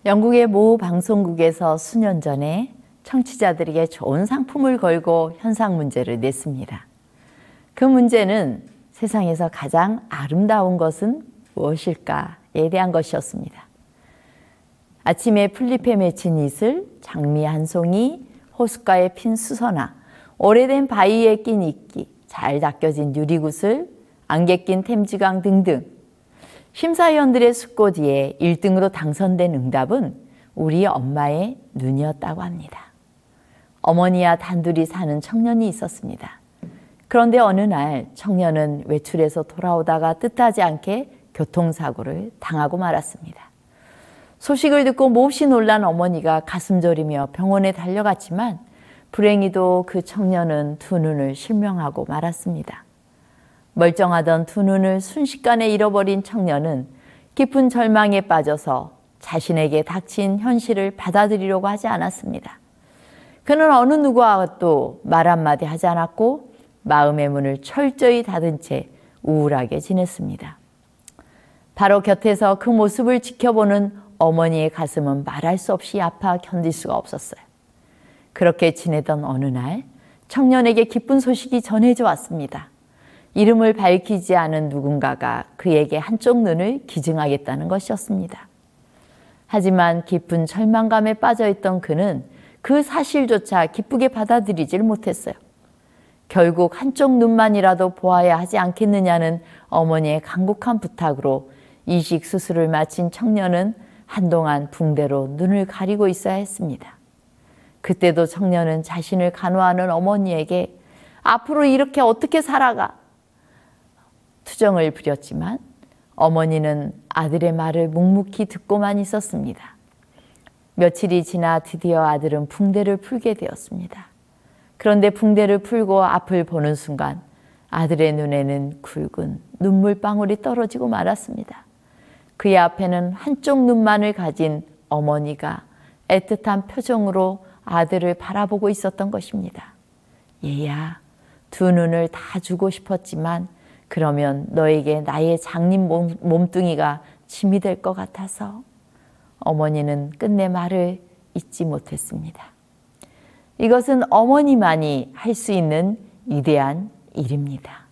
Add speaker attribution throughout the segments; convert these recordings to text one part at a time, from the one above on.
Speaker 1: 영국의 모 방송국에서 수년 전에 청취자들에게 좋은 상품을 걸고 현상 문제를 냈습니다. 그 문제는 세상에서 가장 아름다운 것은 무엇일까에 대한 것이었습니다. 아침에 풀잎에 맺힌 이슬, 장미 한 송이, 호숫가에 핀 수선화, 오래된 바위에 낀 이끼, 잘 닦여진 유리구슬, 안개 낀 템즈강 등등. 심사위원들의 숙고 뒤에 1등으로 당선된 응답은 우리 엄마의 눈이었다고 합니다. 어머니와 단둘이 사는 청년이 있었습니다. 그런데 어느 날 청년은 외출해서 돌아오다가 뜻하지 않게 교통사고를 당하고 말았습니다. 소식을 듣고 몹시 놀란 어머니가 가슴 졸이며 병원에 달려갔지만 불행히도 그 청년은 두 눈을 실명하고 말았습니다. 멀쩡하던 두 눈을 순식간에 잃어버린 청년은 깊은 절망에 빠져서 자신에게 닥친 현실을 받아들이려고 하지 않았습니다. 그는 어느 누구와도 말 한마디 하지 않았고 마음의 문을 철저히 닫은 채 우울하게 지냈습니다. 바로 곁에서 그 모습을 지켜보는 어머니의 가슴은 말할 수 없이 아파 견딜 수가 없었어요. 그렇게 지내던 어느 날 청년에게 기쁜 소식이 전해져 왔습니다. 이름을 밝히지 않은 누군가가 그에게 한쪽 눈을 기증하겠다는 것이었습니다. 하지만 깊은 절망감에 빠져있던 그는 그 사실조차 기쁘게 받아들이질 못했어요. 결국 한쪽 눈만이라도 보아야 하지 않겠느냐는 어머니의 간곡한 부탁으로 이식 수술을 마친 청년은 한동안 붕대로 눈을 가리고 있어야 했습니다. 그때도 청년은 자신을 간호하는 어머니에게 앞으로 이렇게 어떻게 살아가? 투정을 부렸지만 어머니는 아들의 말을 묵묵히 듣고만 있었습니다. 며칠이 지나 드디어 아들은 붕대를 풀게 되었습니다. 그런데 붕대를 풀고 앞을 보는 순간 아들의 눈에는 굵은 눈물방울이 떨어지고 말았습니다. 그의 앞에는 한쪽 눈만을 가진 어머니가 애틋한 표정으로 아들을 바라보고 있었던 것입니다. 얘야, 두 눈을 다 주고 싶었지만 그러면 너에게 나의 장님 몸뚱이가 짐이 될 것 같아서. 어머니는 끝내 말을 잊지 못했습니다. 이것은 어머니만이 할 수 있는 위대한 일입니다.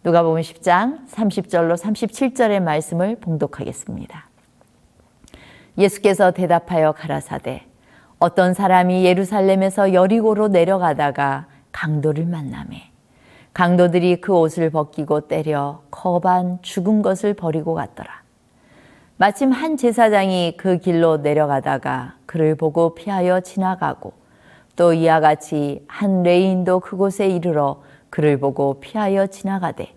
Speaker 1: 누가복음 10장 30절로 37절의 말씀을 봉독하겠습니다. 예수께서 대답하여 가라사대 어떤 사람이 예루살렘에서 여리고로 내려가다가 강도를 만나매 강도들이 그 옷을 벗기고 때려 거반 죽은 것을 버리고 갔더라. 마침 한 제사장이 그 길로 내려가다가 그를 보고 피하여 지나가고 또 이와 같이 한 레위인도 그곳에 이르러 그를 보고 피하여 지나가되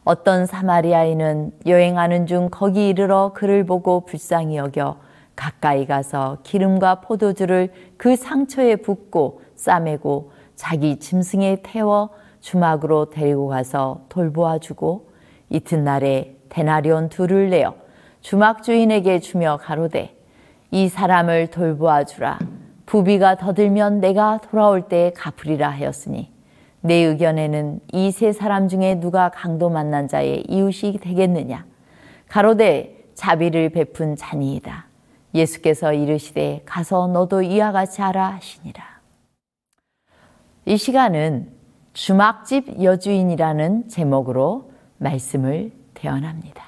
Speaker 1: 어떤 사마리아인은 여행하는 중 거기 이르러 그를 보고 불쌍히 여겨 가까이 가서 기름과 포도주를 그 상처에 붓고 싸매고 자기 짐승에 태워 주막으로 데리고 가서 돌보아 주고 이튿날에 데나리온 2를 내어 주막 주인에게 주며 가로되 이 사람을 돌보아 주라. 부비가 더 들면 내가 돌아올 때에 갚으리라 하였으니 내 의견에는 이 세 사람 중에 누가 강도 만난 자의 이웃이 되겠느냐. 가로되 자비를 베푼 자니이다. 예수께서 이르시되 가서 너도 이와 같이 하라 하시니라. 이 시간은 주막집 여주인이라는 제목으로 말씀을 대언합니다.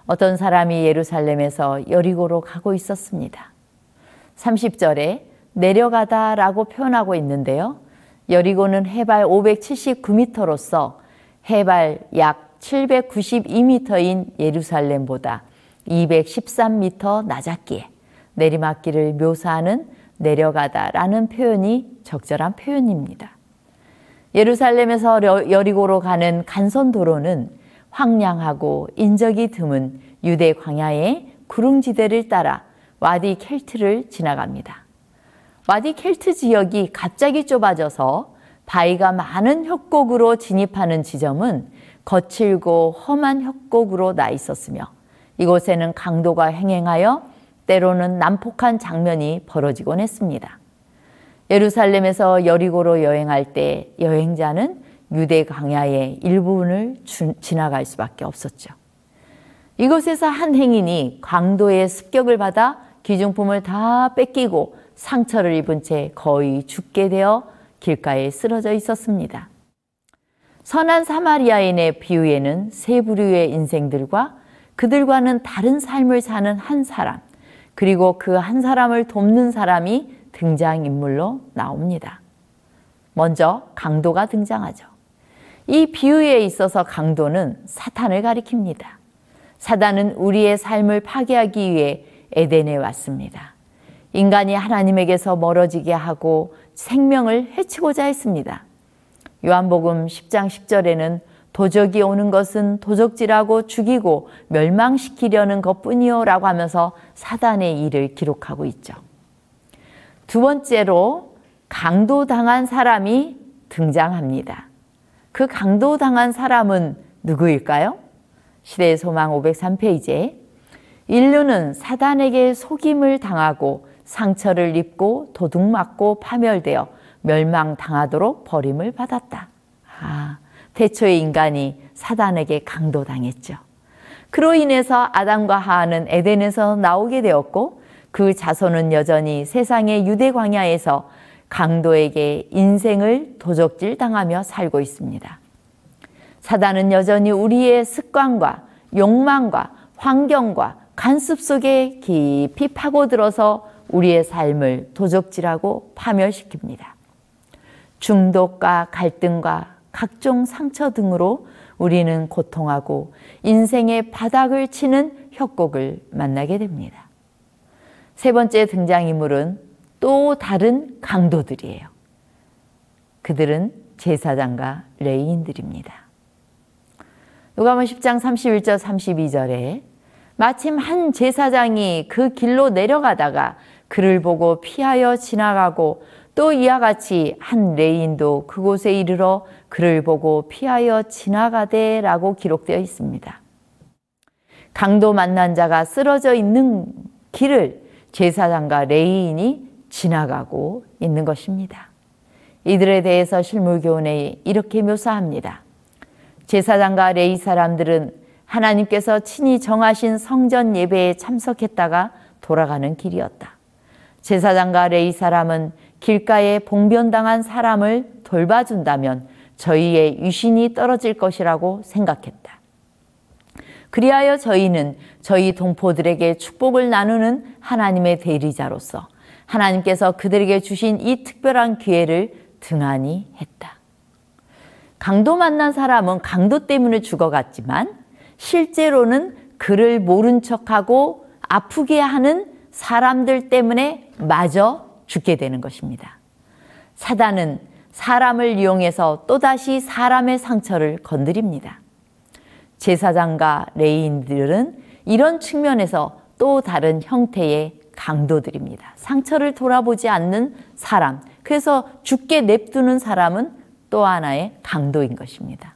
Speaker 1: 어떤 사람이 예루살렘에서 여리고로 가고 있었습니다. 30절에 내려가다라고 표현하고 있는데요. 여리고는 해발 579m로서 해발 약 792m인 예루살렘보다 213m 낮았기에 내리막길을 묘사하는 내려가다라는 표현이 적절한 표현입니다. 예루살렘에서 여리고로 가는 간선도로는 황량하고 인적이 드문 유대 광야의 구릉지대를 따라 와디 켈트를 지나갑니다. 와디 켈트 지역이 갑자기 좁아져서 바위가 많은 협곡으로 진입하는 지점은 거칠고 험한 협곡으로 나 있었으며 이곳에는 강도가 횡행하여 때로는 난폭한 장면이 벌어지곤 했습니다. 예루살렘에서 여리고로 여행할 때 여행자는 유대 광야의 일부분을 지나갈 수밖에 없었죠. 이곳에서 한 행인이 강도의 습격을 받아 귀중품을 다 뺏기고 상처를 입은 채 거의 죽게 되어 길가에 쓰러져 있었습니다. 선한 사마리아인의 비유에는 세 부류의 인생들과 그들과는 다른 삶을 사는 한 사람, 그리고 그 한 사람을 돕는 사람이 등장인물로 나옵니다. 먼저 강도가 등장하죠. 이 비유에 있어서 강도는 사탄을 가리킵니다. 사단은 우리의 삶을 파괴하기 위해 에덴에 왔습니다. 인간이 하나님에게서 멀어지게 하고 생명을 해치고자 했습니다. 요한복음 10장 10절에는 도적이 오는 것은 도적질하고 죽이고 멸망시키려는 것뿐이요 라고 하면서 사단의 일을 기록하고 있죠. 두 번째로 강도당한 사람이 등장합니다. 그 강도당한 사람은 누구일까요? 시대의 소망 503페이지에 인류는 사단에게 속임을 당하고 상처를 입고 도둑맞고 파멸되어 멸망당하도록 버림을 받았다. 태초의 인간이 사단에게 강도당했죠. 그로 인해서 아담과 하와는 에덴에서 나오게 되었고 그 자손은 여전히 세상의 유대 광야에서 강도에게 인생을 도적질 당하며 살고 있습니다. 사단은 여전히 우리의 습관과 욕망과 환경과 간섭 속에 깊이 파고들어서 우리의 삶을 도적질하고 파멸시킵니다. 중독과 갈등과 각종 상처 등으로 우리는 고통하고 인생의 바닥을 치는 협곡을 만나게 됩니다. 세 번째 등장인물은 또 다른 강도들이에요. 그들은 제사장과 레위인들입니다. 누가복음 10장 31절 32절에 마침 한 제사장이 그 길로 내려가다가 그를 보고 피하여 지나가고 또 이와 같이 한 레위인도 그곳에 이르러 그를 보고 피하여 지나가되 라고 기록되어 있습니다. 강도 만난 자가 쓰러져 있는 길을 제사장과 레위인이 지나가고 있는 것입니다. 이들에 대해서 실물교훈에 이렇게 묘사합니다. 제사장과 레위 사람들은 하나님께서 친히 정하신 성전 예배에 참석했다가 돌아가는 길이었다. 제사장과 레위 사람은 길가에 봉변당한 사람을 돌봐준다면 저희의 유신이 떨어질 것이라고 생각했다. 그리하여 저희는 저희 동포들에게 축복을 나누는 하나님의 대리자로서 하나님께서 그들에게 주신 이 특별한 기회를 등한히 했다. 강도 만난 사람은 강도 때문에 죽어갔지만 실제로는 그를 모른 척하고 아프게 하는 사람들 때문에 마저 죽게 되는 것입니다. 사단은 사람을 이용해서 또다시 사람의 상처를 건드립니다. 제사장과 레위인들은 이런 측면에서 또 다른 형태의 강도들입니다. 상처를 돌아보지 않는 사람, 그래서 죽게 냅두는 사람은 또 하나의 강도인 것입니다.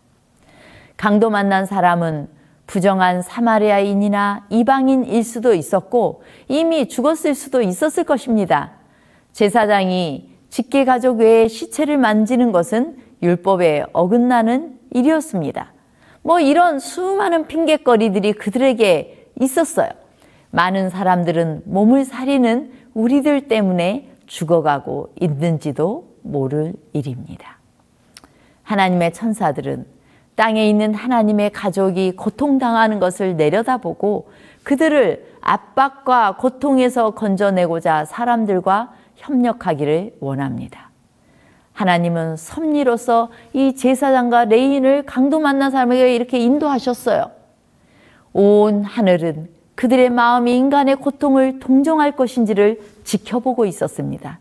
Speaker 1: 강도 만난 사람은 부정한 사마리아인이나 이방인일 수도 있었고 이미 죽었을 수도 있었을 것입니다. 제사장이 직계가족 외에 시체를 만지는 것은 율법에 어긋나는 일이었습니다. 이런 수많은 핑곗거리들이 그들에게 있었어요. 많은 사람들은 몸을 사리는 우리들 때문에 죽어가고 있는지도 모를 일입니다. 하나님의 천사들은 땅에 있는 하나님의 가족이 고통당하는 것을 내려다보고 그들을 압박과 고통에서 건져내고자 사람들과 협력하기를 원합니다. 하나님은 섭리로서 이 제사장과 레위인을 강도 만난 사람에게 이렇게 인도하셨어요. 온 하늘은 그들의 마음이 인간의 고통을 동정할 것인지를 지켜보고 있었습니다.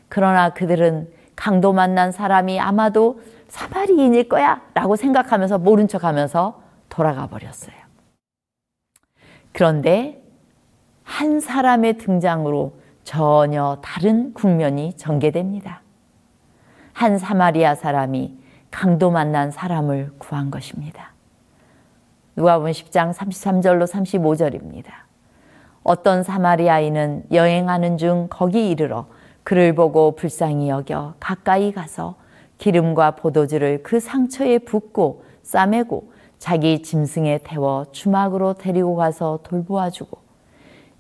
Speaker 1: 그러나 그들은 강도 만난 사람이 아마도 사마리인일 거야 라고 생각하면서 모른 척하면서 돌아가 버렸어요. 그런데 한 사람의 등장으로 전혀 다른 국면이 전개됩니다. 한 사마리아 사람이 강도 만난 사람을 구한 것입니다. 누가복음 10장 33절로 35절입니다. 어떤 사마리아인은 여행하는 중 거기 이르러 그를 보고 불쌍히 여겨 가까이 가서 기름과 포도주를 그 상처에 붓고 싸매고 자기 짐승에 태워 주막으로 데리고 가서 돌보아주고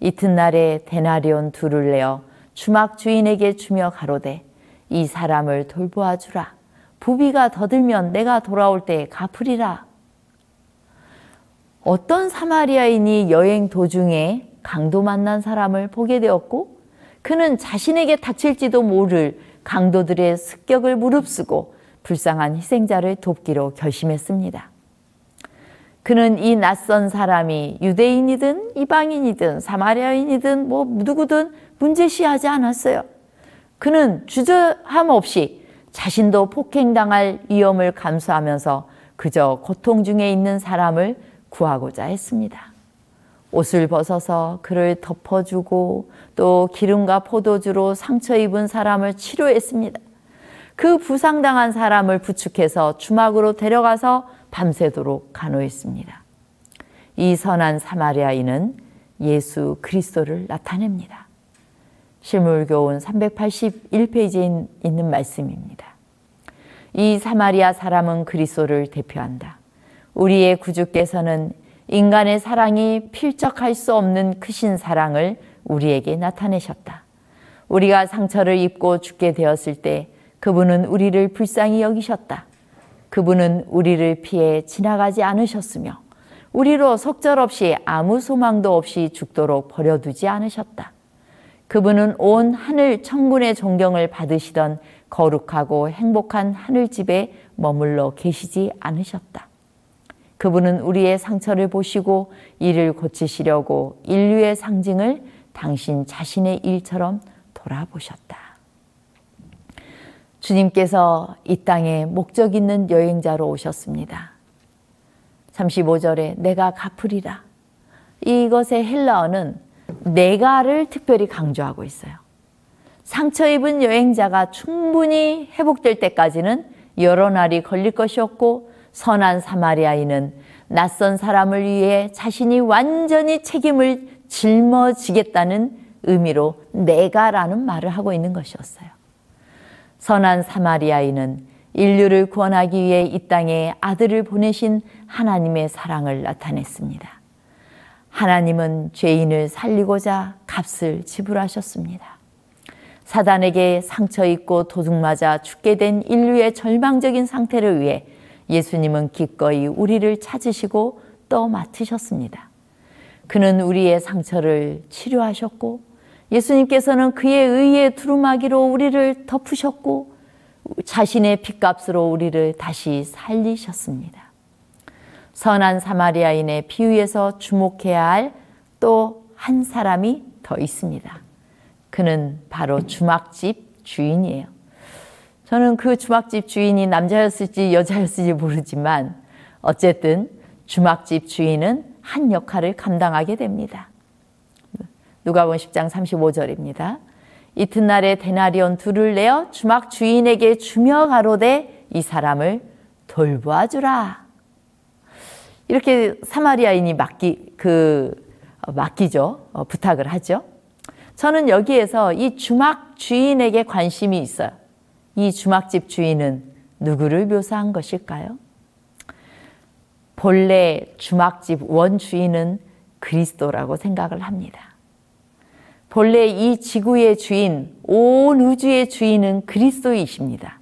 Speaker 1: 이튿날에 데나리온 2를 내어 주막 주인에게 주며 가로되 이 사람을 돌보아주라. 부비가 더 들면 내가 돌아올 때에 갚으리라. 어떤 사마리아인이 여행 도중에 강도 만난 사람을 보게 되었고 그는 자신에게 닥칠지도 모를 강도들의 습격을 무릅쓰고 불쌍한 희생자를 돕기로 결심했습니다. 그는 이 낯선 사람이 유대인이든 이방인이든 사마리아인이든 누구든 문제시하지 않았어요. 그는 주저함 없이 자신도 폭행당할 위험을 감수하면서 그저 고통 중에 있는 사람을 구하고자 했습니다. 옷을 벗어서 그를 덮어주고 또 기름과 포도주로 상처 입은 사람을 치료했습니다. 그 부상당한 사람을 부축해서 주막으로 데려가서 밤새도록 간호했습니다. 이 선한 사마리아인은 예수 그리스도를 나타냅니다. 실물교훈 381페이지에 있는 말씀입니다. 이 사마리아 사람은 그리스도를 대표한다. 우리의 구주께서는 인간의 사랑이 필적할 수 없는 크신 사랑을 우리에게 나타내셨다. 우리가 상처를 입고 죽게 되었을 때 그분은 우리를 불쌍히 여기셨다. 그분은 우리를 피해 지나가지 않으셨으며 우리로 속절없이 아무 소망도 없이 죽도록 버려두지 않으셨다. 그분은 온 하늘 천군의 존경을 받으시던 거룩하고 행복한 하늘집에 머물러 계시지 않으셨다. 그분은 우리의 상처를 보시고 이를 고치시려고 인류의 상징을 당신 자신의 일처럼 돌아보셨다. 주님께서 이 땅에 목적 있는 여행자로 오셨습니다. 35절에 내가 갚으리라. 이것의 헬라어는 내가를 특별히 강조하고 있어요. 상처 입은 여행자가 충분히 회복될 때까지는 여러 날이 걸릴 것이었고 선한 사마리아인은 낯선 사람을 위해 자신이 완전히 책임을 짊어지겠다는 의미로 내가라는 말을 하고 있는 것이었어요. 선한 사마리아인은 인류를 구원하기 위해 이 땅에 아들을 보내신 하나님의 사랑을 나타냈습니다. 하나님은 죄인을 살리고자 값을 지불하셨습니다. 사단에게 상처 입고 도둑맞아 죽게 된 인류의 절망적인 상태를 위해 예수님은 기꺼이 우리를 찾으시고 또 맡으셨습니다. 그는 우리의 상처를 치료하셨고 예수님께서는 그의 의의 두루마기로 우리를 덮으셨고 자신의 핏값으로 우리를 다시 살리셨습니다. 선한 사마리아인의 비유에서 주목해야 할 또 한 사람이 더 있습니다. 그는 바로 주막집 주인이에요. 저는 그 주막집 주인이 남자였을지 여자였을지 모르지만 어쨌든 주막집 주인은 한 역할을 감당하게 됩니다. 누가복음 10장 35절입니다. 이튿날에 데나리온 2를 내어 주막 주인에게 주며 가로되 이 사람을 돌보아주라. 이렇게 사마리아인이 맡기죠. 부탁을 하죠. 저는 여기에서 이 주막 주인에게 관심이 있어요. 이 주막집 주인은 누구를 묘사한 것일까요? 본래 주막집 원주인은 그리스도라고 생각을 합니다. 본래 이 지구의 주인, 온 우주의 주인은 그리스도이십니다.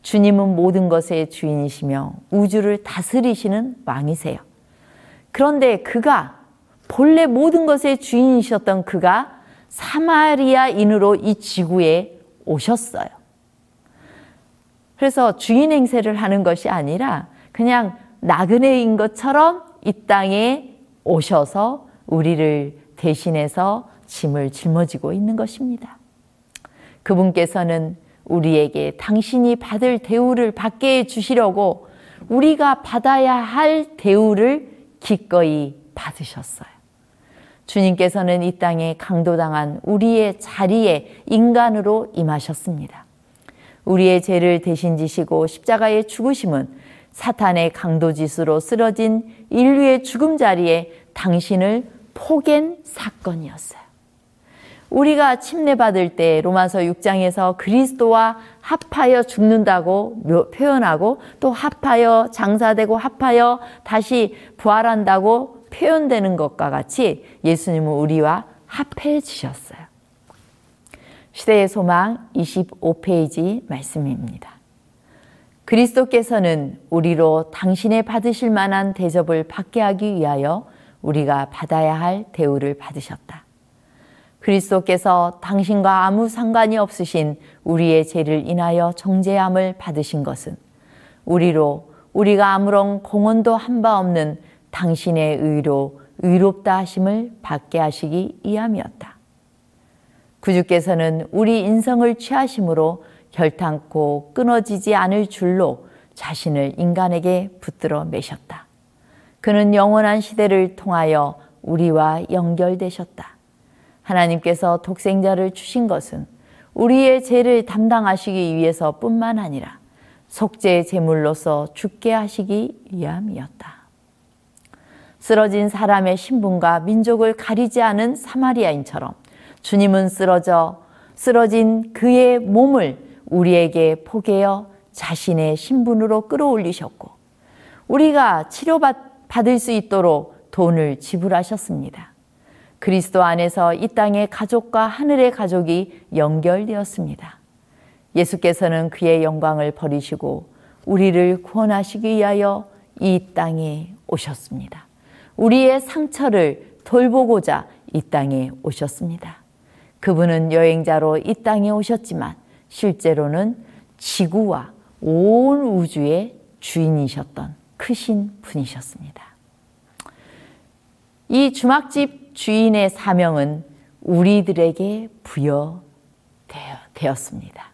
Speaker 1: 주님은 모든 것의 주인이시며 우주를 다스리시는 왕이세요. 그런데 그가 본래 모든 것의 주인이셨던 그가 사마리아인으로 이 지구에 오셨어요. 그래서 주인 행세를 하는 것이 아니라 그냥 나그네인 것처럼 이 땅에 오셔서 우리를 대신해서 짐을 짊어지고 있는 것입니다. 그분께서는 우리에게 당신이 받을 대우를 받게 해주시려고 우리가 받아야 할 대우를 기꺼이 받으셨어요. 주님께서는 이 땅에 강도당한 우리의 자리에 인간으로 임하셨습니다. 우리의 죄를 대신 지시고 십자가에 죽으심은 사탄의 강도짓으로 쓰러진 인류의 죽음 자리에 당신을 포갠 사건이었어요. 우리가 침례받을 때 로마서 6장에서 그리스도와 합하여 죽는다고 표현하고 또 합하여 장사되고 합하여 다시 부활한다고 표현되는 것과 같이 예수님은 우리와 합해지셨어요. 시대의 소망 25페이지 말씀입니다. 그리스도께서는 우리로 당신의 받으실 만한 대접을 받게 하기 위하여 우리가 받아야 할 대우를 받으셨다. 그리스도께서 당신과 아무 상관이 없으신 우리의 죄를 인하여 정죄함을 받으신 것은 우리로 우리가 아무런 공헌도 한 바 없는 당신의 의로 의롭다 하심을 받게 하시기 위함이었다. 구주께서는 우리 인성을 취하심으로 결탄코 끊어지지 않을 줄로 자신을 인간에게 붙들어 매셨다. 그는 영원한 시대를 통하여 우리와 연결되셨다. 하나님께서 독생자를 주신 것은 우리의 죄를 담당하시기 위해서뿐만 아니라 속죄의 제물로서 죽게 하시기 위함이었다. 쓰러진 사람의 신분과 민족을 가리지 않은 사마리아인처럼 주님은 쓰러진 그의 몸을 우리에게 포개어 자신의 신분으로 끌어올리셨고 우리가 치료받을 수 있도록 돈을 지불하셨습니다. 그리스도 안에서 이 땅의 가족과 하늘의 가족이 연결되었습니다. 예수께서는 그의 영광을 버리시고 우리를 구원하시기 위하여 이 땅에 오셨습니다. 우리의 상처를 돌보고자 이 땅에 오셨습니다. 그분은 여행자로 이 땅에 오셨지만 실제로는 지구와 온 우주의 주인이셨던 크신 분이셨습니다. 이 주막집 주인의 사명은 우리들에게 부여되었습니다.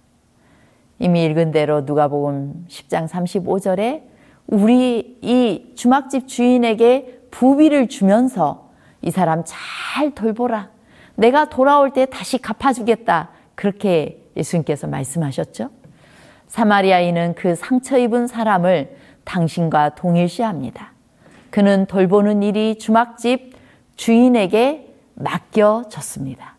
Speaker 1: 이미 읽은 대로 누가복음 10장 35절에 우리 이 주막집 주인에게 부비를 주면서 이 사람 잘 돌보라. 내가 돌아올 때 다시 갚아주겠다. 그렇게 예수님께서 말씀하셨죠. 사마리아인은 그 상처 입은 사람을 당신과 동일시합니다. 그는 돌보는 일이 주막집 주인에게 맡겨졌습니다.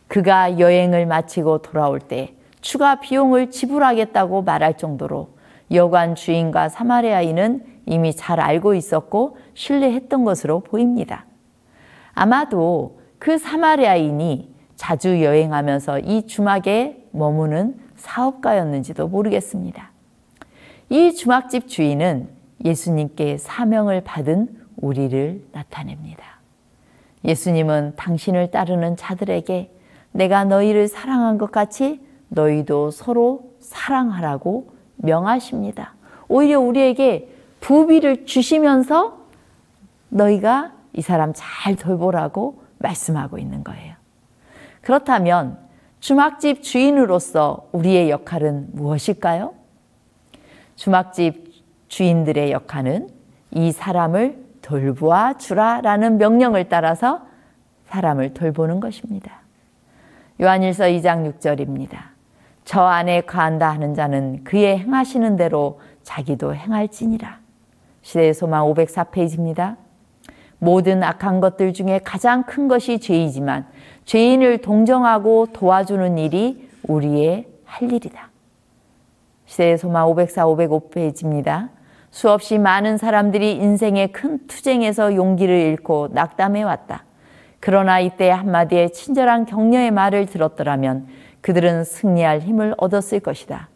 Speaker 1: 그가 여행을 마치고 돌아올 때 추가 비용을 지불하겠다고 말할 정도로 여관 주인과 사마리아인은 이미 잘 알고 있었고 신뢰했던 것으로 보입니다. 아마도 그 사마리아인이 자주 여행하면서 이 주막에 머무는 사업가였는지도 모르겠습니다. 이 주막집 주인은 예수님께 사명을 받은 우리를 나타냅니다. 예수님은 당신을 따르는 자들에게 내가 너희를 사랑한 것 같이 너희도 서로 사랑하라고 명하십니다. 오히려 우리에게 부비를 주시면서 너희가 이 사람 잘 돌보라고 말씀하고 있는 거예요. 그렇다면 주막집 주인으로서 우리의 역할은 무엇일까요? 주막집 주인들의 역할은 이 사람을 돌보아 주라라는 명령을 따라서 사람을 돌보는 것입니다. 요한일서 2장 6절입니다. 저 안에 거한다 하는 자는 그의 행하시는 대로 자기도 행할지니라. 시대의 소망 504페이지입니다. 모든 악한 것들 중에 가장 큰 것이 죄이지만 죄인을 동정하고 도와주는 일이 우리의 할 일이다. 시대의 소망 504, 505페이지입니다. 수없이 많은 사람들이 인생의 큰 투쟁에서 용기를 잃고 낙담해 왔다. 그러나 이때 한마디의 친절한 격려의 말을 들었더라면 그들은 승리할 힘을 얻었을 것이다.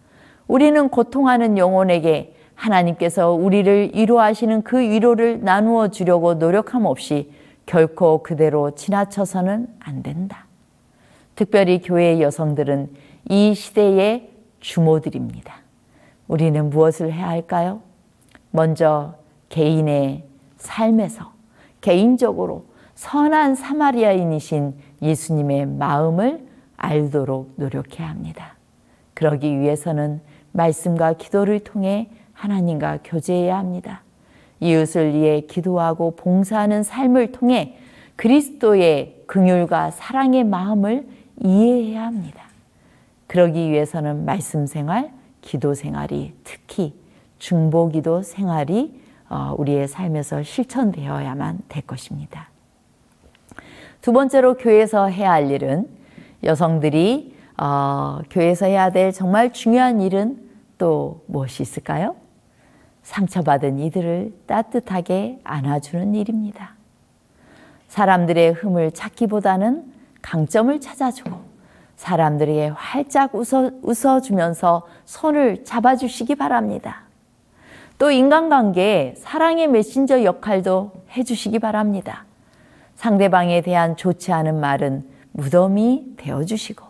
Speaker 1: 우리는 고통하는 영혼에게 하나님께서 우리를 위로하시는 그 위로를 나누어 주려고 노력함 없이 결코 그대로 지나쳐서는 안 된다. 특별히 교회의 여성들은 이 시대의 주모들입니다. 우리는 무엇을 해야 할까요? 먼저 개인의 삶에서 개인적으로 선한 사마리아인이신 예수님의 마음을 알도록 노력해야 합니다. 그러기 위해서는 말씀과 기도를 통해 하나님과 교제해야 합니다. 이웃을 위해 기도하고 봉사하는 삶을 통해 그리스도의 긍휼과 사랑의 마음을 이해해야 합니다. 그러기 위해서는 말씀 생활, 기도 생활이 특히 중보기도 생활이 우리의 삶에서 실천되어야만 될 것입니다. 두 번째로 교회에서 해야 할 일은 여성들이 교회에서 해야 될 정말 중요한 일은 또 무엇이 있을까요? 상처받은 이들을 따뜻하게 안아주는 일입니다. 사람들의 흠을 찾기보다는 강점을 찾아주고 사람들에게 활짝 웃어주면서 손을 잡아주시기 바랍니다. 또 인간관계에 사랑의 메신저 역할도 해주시기 바랍니다. 상대방에 대한 좋지 않은 말은 무덤이 되어주시고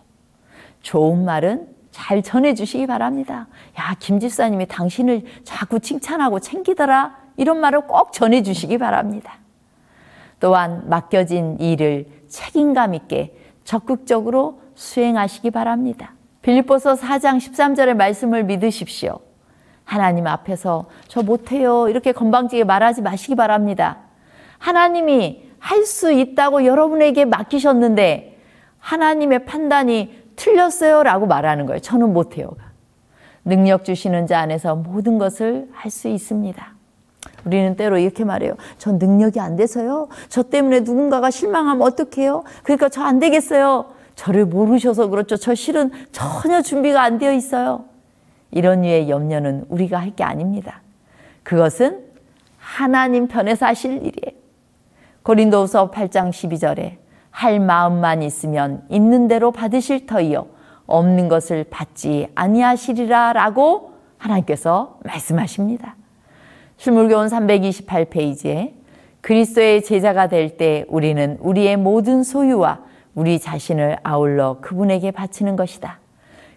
Speaker 1: 좋은 말은 잘 전해주시기 바랍니다. 야, 김 집사님이 당신을 자꾸 칭찬하고 챙기더라. 이런 말을 꼭 전해주시기 바랍니다. 또한 맡겨진 일을 책임감 있게 적극적으로 수행하시기 바랍니다. 빌립보서 4장 13절의 말씀을 믿으십시오. 하나님 앞에서 저 못해요 이렇게 건방지게 말하지 마시기 바랍니다. 하나님이 할 수 있다고 여러분에게 맡기셨는데 하나님의 판단이 틀렸어요 라고 말하는 거예요. 저는 못해요. 능력 주시는 자 안에서 모든 것을 할 수 있습니다. 우리는 때로 이렇게 말해요. 전 능력이 안 돼서요. 저 때문에 누군가가 실망하면 어떡해요? 그러니까 저 안 되겠어요. 저를 모르셔서 그렇죠. 저 실은 전혀 준비가 안 되어 있어요. 이런 류의 염려는 우리가 할 게 아닙니다. 그것은 하나님 편에서 하실 일이에요. 고린도후서 8장 12절에 할 마음만 있으면 있는 대로 받으실 터이요 없는 것을 받지 아니하시리라 라고 하나님께서 말씀하십니다. 실물교훈 328페이지에 그리스도의 제자가 될 때 우리는 우리의 모든 소유와 우리 자신을 아울러 그분에게 바치는 것이다.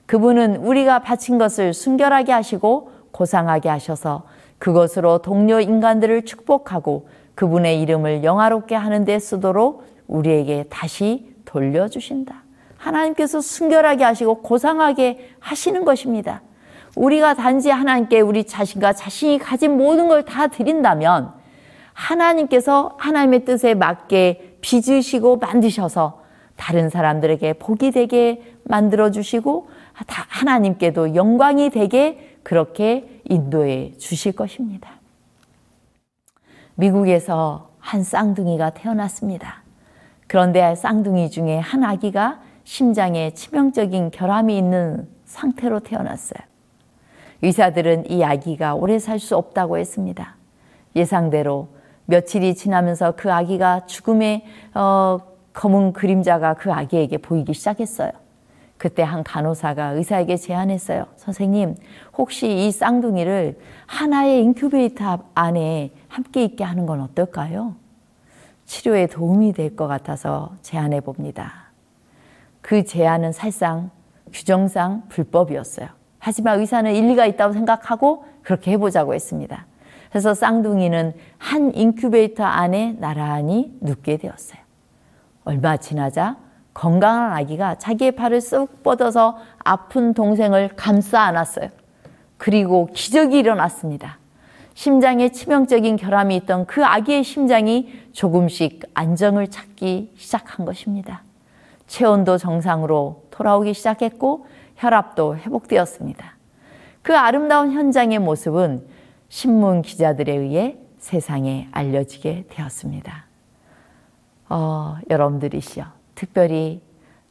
Speaker 1: 그분은 우리가 바친 것을 순결하게 하시고 고상하게 하셔서 그것으로 동료 인간들을 축복하고 그분의 이름을 영화롭게 하는 데 쓰도록 우리에게 다시 돌려주신다. 하나님께서 순결하게 하시고 고상하게 하시는 것입니다. 우리가 단지 하나님께 우리 자신과 자신이 가진 모든 걸 다 드린다면 하나님께서 하나님의 뜻에 맞게 빚으시고 만드셔서 다른 사람들에게 복이 되게 만들어주시고 하나님께도 영광이 되게 그렇게 인도해 주실 것입니다. 미국에서 한 쌍둥이가 태어났습니다. 그런데 쌍둥이 중에 한 아기가 심장에 치명적인 결함이 있는 상태로 태어났어요. 의사들은 이 아기가 오래 살 수 없다고 했습니다. 예상대로 며칠이 지나면서 그 아기가 죽음의 검은 그림자가 그 아기에게 보이기 시작했어요. 그때 한 간호사가 의사에게 제안했어요. 선생님, 혹시 이 쌍둥이를 하나의 인큐베이터 안에 함께 있게 하는 건 어떨까요? 치료에 도움이 될 것 같아서 제안해 봅니다. 그 제안은 사실상 규정상 불법이었어요. 하지만 의사는 일리가 있다고 생각하고 그렇게 해보자고 했습니다. 그래서 쌍둥이는 한 인큐베이터 안에 나란히 눕게 되었어요. 얼마 지나자 건강한 아기가 자기의 팔을 쓱 뻗어서 아픈 동생을 감싸 안았어요. 그리고 기적이 일어났습니다. 심장에 치명적인 결함이 있던 그 아기의 심장이 조금씩 안정을 찾기 시작한 것입니다. 체온도 정상으로 돌아오기 시작했고 혈압도 회복되었습니다. 그 아름다운 현장의 모습은 신문 기자들에 의해 세상에 알려지게 되었습니다. 여러분들이시여, 특별히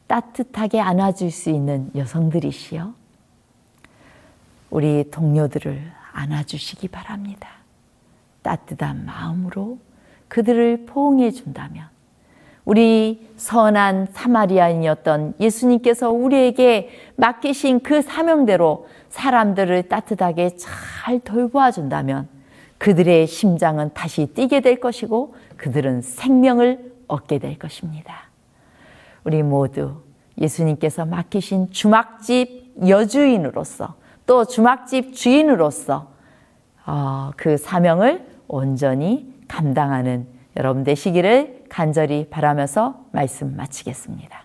Speaker 1: 따뜻하게 안아줄 수 있는 여성들이시여, 우리 동료들을 안아주시기 바랍니다. 따뜻한 마음으로 그들을 포옹해 준다면 우리 선한 사마리아인이었던 예수님께서 우리에게 맡기신 그 사명대로 사람들을 따뜻하게 잘 돌보아 준다면 그들의 심장은 다시 뛰게 될 것이고 그들은 생명을 얻게 될 것입니다. 우리 모두 예수님께서 맡기신 주막집 여주인으로서 또 주막집 주인으로서 그 사명을 온전히 감당하는 여러분 되시기를 간절히 바라면서 말씀 마치겠습니다.